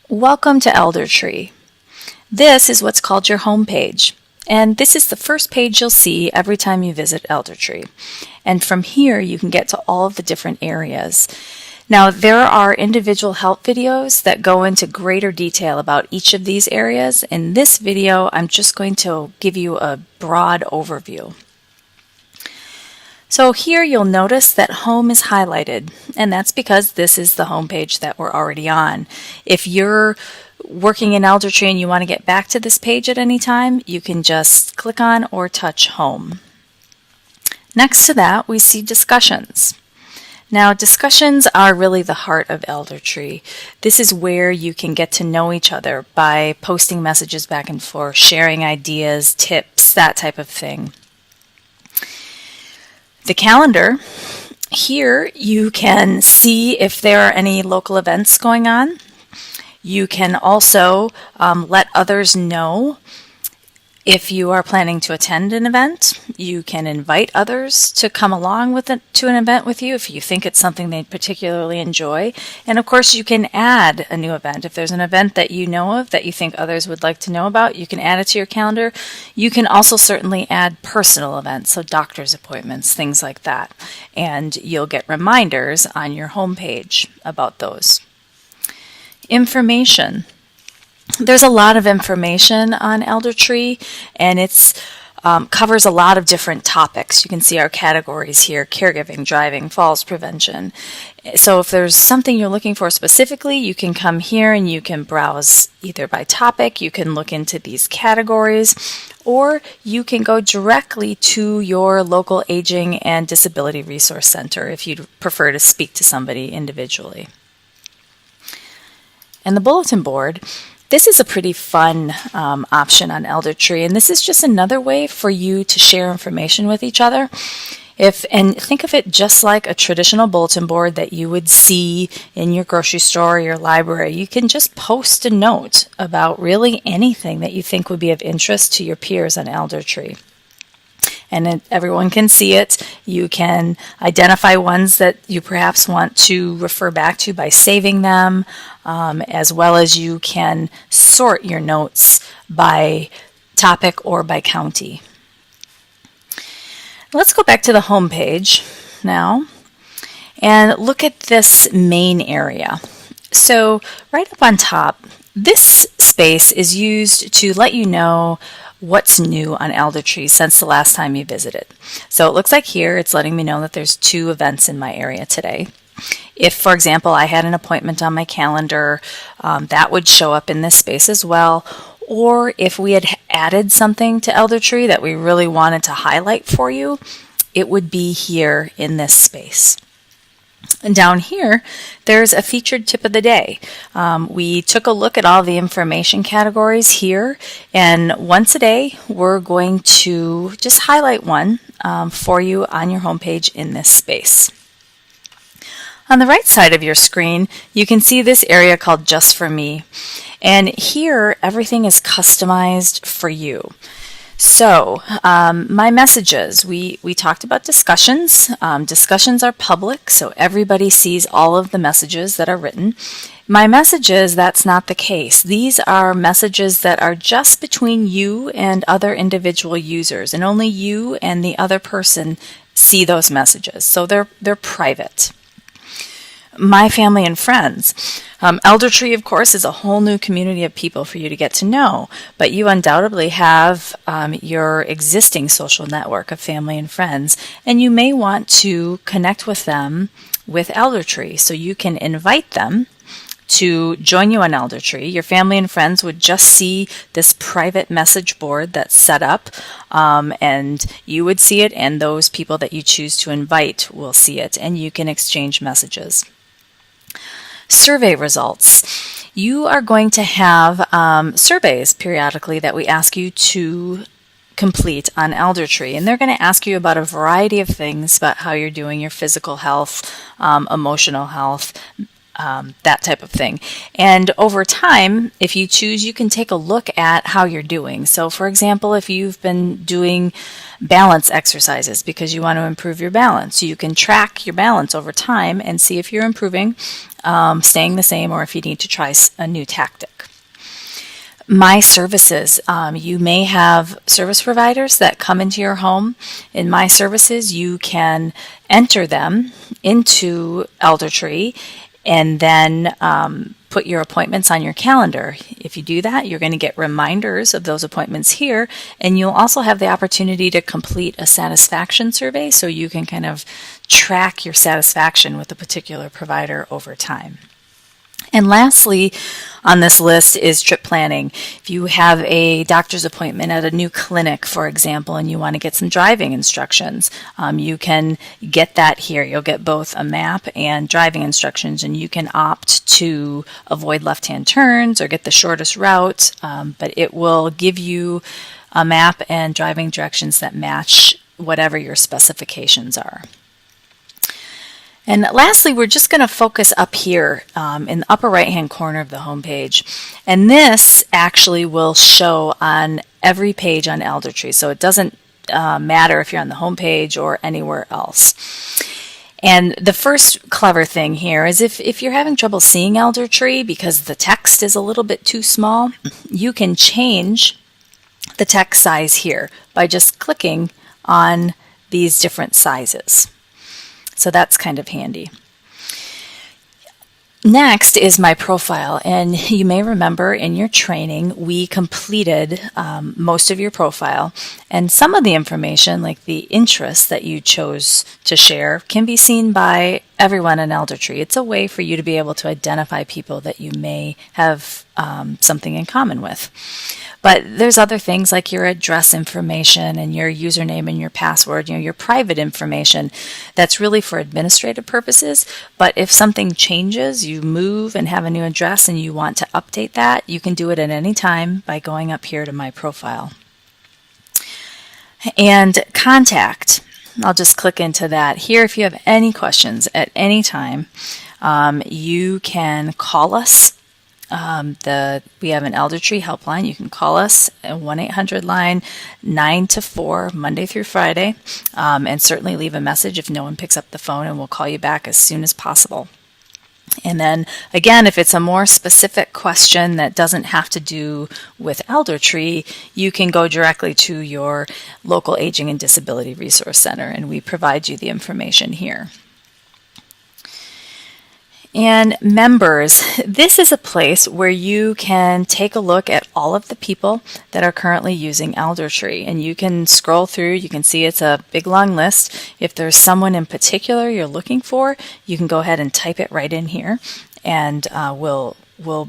Welcome to ElderTree. This is what's called your home page, and this is the first page you'll see every time you visit ElderTree. And from here you can get to all of the different areas. Now there are individual help videos that go into greater detail about each of these areas. In this video I'm just going to give you a broad overview. So here you'll notice that home is highlighted, and that's because this is the home page that we're already on. If you're working in ElderTree and you want to get back to this page at any time, you can just click on or touch home. Next to that we see discussions. Now discussions are really the heart of ElderTree. This is where you can get to know each other by posting messages back and forth, sharing ideas, tips, that type of thing. The calendar, here you can see if there are any local events going on. You can also let others know if you are planning to attend an event. You can invite others to come along to an event with you if you think it's something they particularly enjoy. And of course you can add a new event. If there's an event that you know of that you think others would like to know about, you can add it to your calendar. You can also certainly add personal events, so doctor's appointments, things like that. And you'll get reminders on your home page about those. Information. There's a lot of information on ElderTree, and it covers a lot of different topics. You can see our categories here: caregiving, driving, falls prevention. So if there's something you're looking for specifically, you can come here and you can browse either by topic, you can look into these categories, or you can go directly to your local aging and disability resource center if you'd prefer to speak to somebody individually. And the bulletin board. This is a pretty fun option on ElderTree, and this is just another way for you to share information with each other. And think of it just like a traditional bulletin board that you would see in your grocery store or your library. You can just post a note about really anything that you think would be of interest to your peers on ElderTree. And everyone can see it. You can identify ones that you perhaps want to refer back to by saving them, as well as you can sort your notes by topic or by county. Let's go back to the home page now and look at this main area. So right up on top, this space is used to let you know what's new on ElderTree since the last time you visited. So it looks like here it's letting me know that there's 2 events in my area today. If, for example, I had an appointment on my calendar, that would show up in this space as well. Or if we had added something to ElderTree that we really wanted to highlight for you, it would be here in this space. And down here, there's a featured tip of the day. We took a look at all the information categories here, and once a day, we're going to just highlight one for you on your homepage in this space. On the right side of your screen, you can see this area called Just for Me. And here, everything is customized for you. So, my messages, we talked about discussions. Discussions are public, so everybody sees all of the messages that are written. My messages, that's not the case. These are messages that are just between you and other individual users, and only you and the other person see those messages, so they're private. My family and friends. ElderTree, of course, is a whole new community of people for you to get to know, but you undoubtedly have your existing social network of family and friends, and you may want to connect with them with ElderTree, so you can invite them to join you on ElderTree. Your family and friends would just see this private message board that's set up, and you would see it, and those people that you choose to invite will see it, and you can exchange messages. Survey results. You are going to have surveys periodically that we ask you to complete on ElderTree, and they're going to ask you about a variety of things about how you're doing, your physical health, emotional health, that type of thing. And over time, if you choose, you can take a look at how you're doing. So for example, if you've been doing balance exercises because you want to improve your balance, you can track your balance over time and see if you're improving. staying the same or if you need to try a new tactic. My services, you may have service providers that come into your home. In My Services, you can enter them into ElderTree and then put your appointments on your calendar. If you do that, you're going to get reminders of those appointments here, and you'll also have the opportunity to complete a satisfaction survey so you can kind of track your satisfaction with a particular provider over time. And lastly on this list is trip planning. If you have a doctor's appointment at a new clinic, for example, and you want to get some driving instructions, you can get that here. You'll get both a map and driving instructions, and you can opt to avoid left-hand turns or get the shortest route, but it will give you a map and driving directions that match whatever your specifications are. And lastly, we're just going to focus up here in the upper right-hand corner of the home page. And this actually will show on every page on ElderTree. So it doesn't matter if you're on the home page or anywhere else. And the first clever thing here is if you're having trouble seeing ElderTree because the text is a little bit too small, you can change the text size here by just clicking on these different sizes. So that's kind of handy. Next is my profile, and you may remember in your training we completed most of your profile, and some of the information, like the interests that you chose to share, can be seen by everyone in ElderTree. It's a way for you to be able to identify people that you may have something in common with. But there's other things like your address information and your username and your password, your private information. That's really for administrative purposes. But if something changes, you move and have a new address and you want to update that, you can do it at any time by going up here to My Profile. And contact. I'll just click into that. Here, if you have any questions at any time, you can call us. We have an ElderTree helpline. You can call us at 1-800 line 9 to 4 Monday through Friday, and certainly leave a message if no one picks up the phone, and we'll call you back as soon as possible. And then again, if it's a more specific question that doesn't have to do with ElderTree, you can go directly to your local Aging and Disability Resource Center, and we provide you the information here. And members, this is a place where you can take a look at all of the people that are currently using ElderTree, and you can scroll through. You can see it's a big long list. If there's someone in particular you're looking for, you can go ahead and type it right in here, and we'll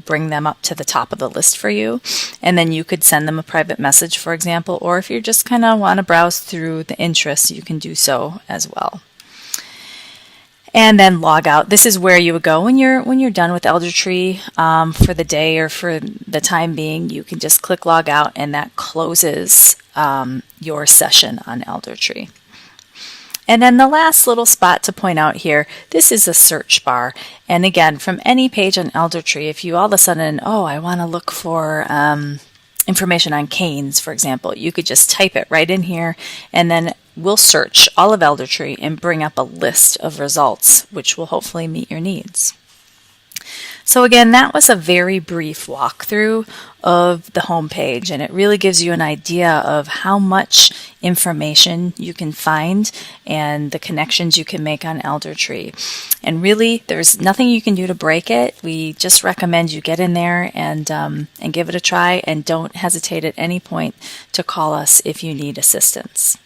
bring them up to the top of the list for you. And then you could send them a private message, for example, or if you just kind of want to browse through the interests, you can do so as well. And then log out. This is where you would go when you're done with ElderTree for the day or for the time being. You can just click log out, and that closes your session on ElderTree. And then the last little spot to point out here, this is a search bar. And again, from any page on ElderTree, if you all of a sudden, I want to look for information on canes, for example, you could just type it right in here, and then we'll search all of ElderTree and bring up a list of results, which will hopefully meet your needs. So again, that was a very brief walkthrough of the home page, and it really gives you an idea of how much information you can find and the connections you can make on ElderTree. And really, there's nothing you can do to break it. We just recommend you get in there and give it a try, and don't hesitate at any point to call us if you need assistance.